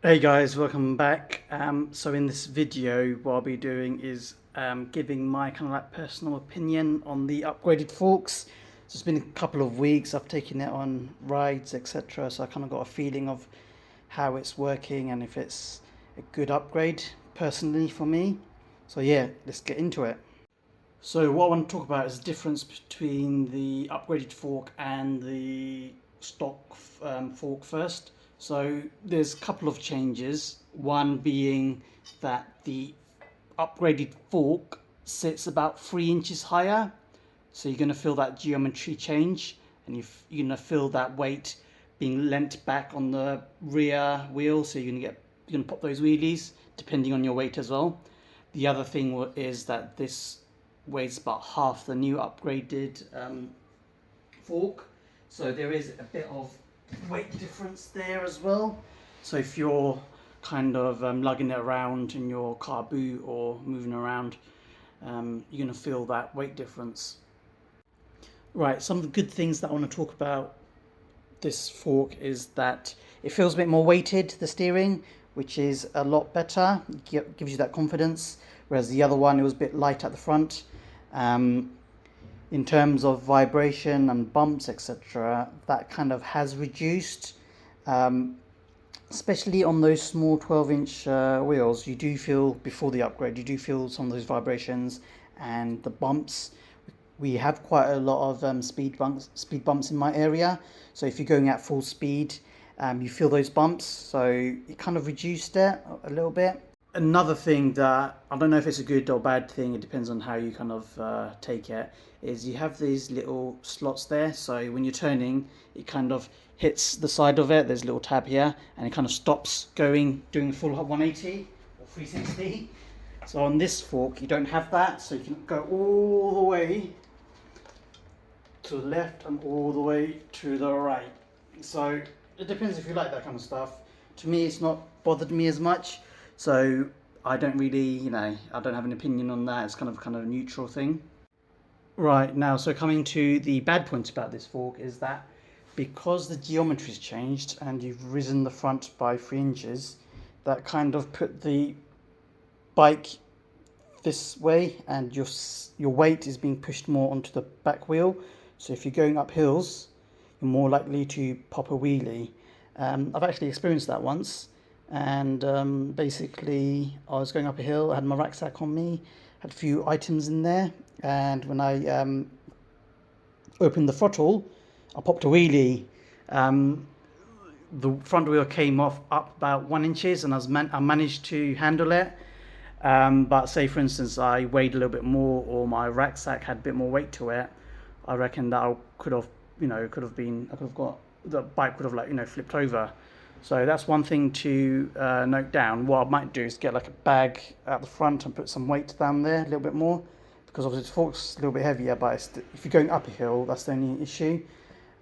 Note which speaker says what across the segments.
Speaker 1: Hey guys, welcome back. So in this video, what I'll be doing is giving my kind of like personal opinion on the upgraded forks. So it's been a couple of weeks. I've taken it on rides, etc. So I kind of got a feeling of how it's working and if it's a good upgrade personally for me. So yeah, let's get into it. So what I want to talk about is the difference between the upgraded fork and the stock fork first. So there's a couple of changes. One being that the upgraded fork sits about 3 inches higher. So you're going to feel that geometry change, and you're going to feel that weight being lent back on the rear wheel. So you're going to pop those wheelies depending on your weight as well. The other thing is that this weighs about half the new upgraded fork, so there is a bit of weight difference there as well. So if you're kind of lugging it around in your car boot or moving around, you're going to feel that weight difference. Right, some of the good things that I want to talk about this fork is that it feels a bit more weighted, the steering, which is a lot better. It gives you that confidence, whereas the other one, it was a bit light at the front. In terms of vibration and bumps, etc., that kind of has reduced. Especially on those small 12-inch wheels, you do feel, before the upgrade, you do feel some of those vibrations and the bumps. We have quite a lot of speed bumps in my area, so if you're going at full speed, you feel those bumps, so it kind of reduced it a little bit. Another thing that I don't know if it's a good or bad thing, it depends on how you kind of take it, is you have these little slots there. So when you're turning, it kind of hits the side of it. There's a little tab here, and it kind of stops doing a full 180 or 360. So on this fork, you don't have that, so you can go all the way to the left and all the way to the right. So it depends if you like that kind of stuff. To me, it's not bothered me as much. So I don't really, I don't have an opinion on that. It's kind of a neutral thing. Right, now, so coming to the bad points about this fork is that because the geometry's changed and you've risen the front by 3 inches, that kind of put the bike this way, and your weight is being pushed more onto the back wheel. So if you're going up hills, you're more likely to pop a wheelie. I've actually experienced that once, and basically I was going up a hill, I had my rucksack on me, had a few items in there, and when I opened the throttle, I popped a wheelie. The front wheel came off up about 1 inches, and I managed to handle it. But say, for instance, I weighed a little bit more, or my rucksack had a bit more weight to it, I reckon that I could have got, the bike would have flipped over. So that's one thing to note down. What I might do is get like a bag at the front and put some weight down there, a little bit more, because obviously the fork's a little bit heavier, but if you're going up a hill, that's the only issue.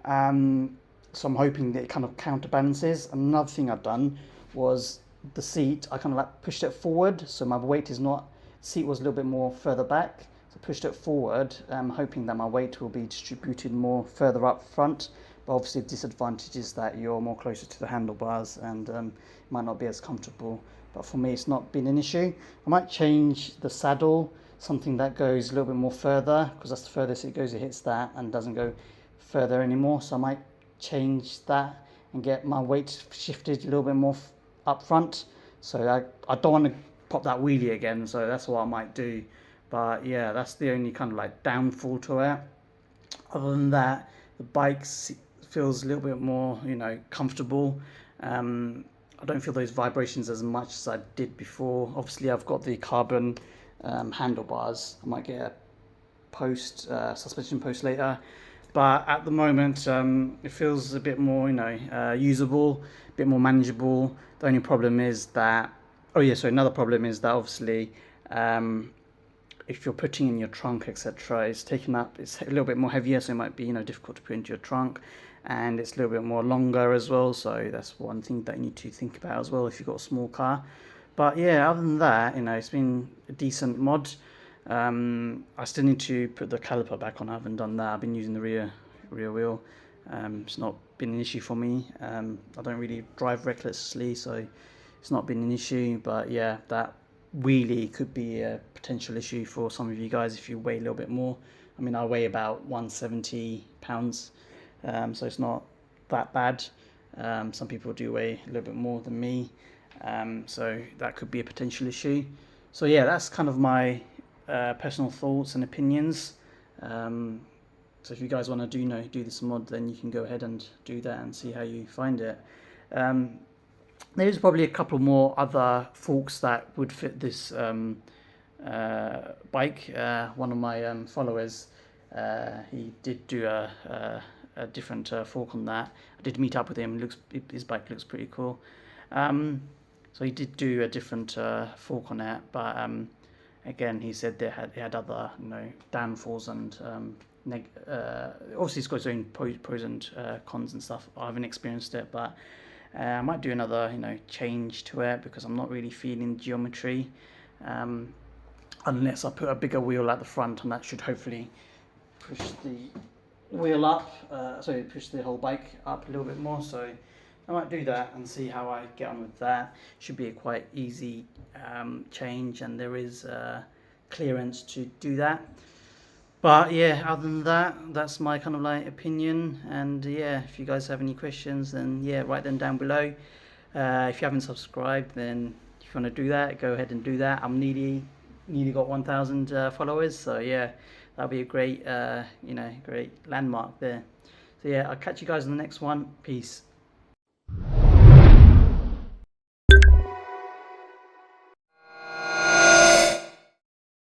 Speaker 1: So I'm hoping that it kind of counterbalances. Another thing I've done was the seat, I kind of like pushed it forward, so my weight is not, seat was a little bit more further back, so pushed it forward, hoping that my weight will be distributed more further up front. But obviously the disadvantage is that you're more closer to the handlebars, and it might not be as comfortable. But for me, it's not been an issue. I might change the saddle, something that goes a little bit more further, because that's the furthest it goes, it hits that and doesn't go further anymore. So I might change that and get my weight shifted a little bit more up front. So I don't want to pop that wheelie again, so that's what I might do. But yeah, that's the only kind of like downfall to it. Other than that, the bike feels a little bit more, comfortable. I don't feel those vibrations as much as I did before. Obviously, I've got the carbon handlebars. I might get a suspension post later, but at the moment it feels a bit more, usable, a bit more manageable. The only problem is that, another problem is that obviously if you're putting in your trunk, etc., it's a little bit more heavier, so it might be difficult to put into your trunk, and it's a little bit more longer as well. So that's one thing that you need to think about as well if you've got a small car. But yeah, other than that, it's been a decent mod. I still need to put the caliper back on. I haven't done that. I've been using the rear wheel. It's not been an issue for me. I don't really drive recklessly, so it's not been an issue. But yeah, that really could be a potential issue for some of you guys if you weigh a little bit more. I mean, I weigh about 170 pounds, so it's not that bad. Some people do weigh a little bit more than me, so that could be a potential issue. So yeah, that's kind of my personal thoughts and opinions. So if you guys want to do this mod, then you can go ahead and do that and see how you find it. There's probably a couple more other forks that would fit this bike. One of my followers, he did do a different fork on that. I did meet up with him. His bike looks pretty cool. So he did do a different fork on it, but again, he said it had other downfalls and obviously it's got its own pros and cons and stuff. I haven't experienced it, but I might do another change to it because I'm not really feeling geometry, unless I put a bigger wheel at the front, and that should hopefully push the wheel up, push the whole bike up a little bit more. So I might do that and see how I get on with that. Should be a quite easy change, and there is clearance to do that. But yeah, other than that, that's my kind of like opinion. And yeah, if you guys have any questions, then yeah, write them down below. If you haven't subscribed, then if you want to do that, go ahead and do that. I'm nearly got 1,000 followers, so yeah, that'll be a great great landmark there. So yeah, I'll catch you guys in the next one. Peace.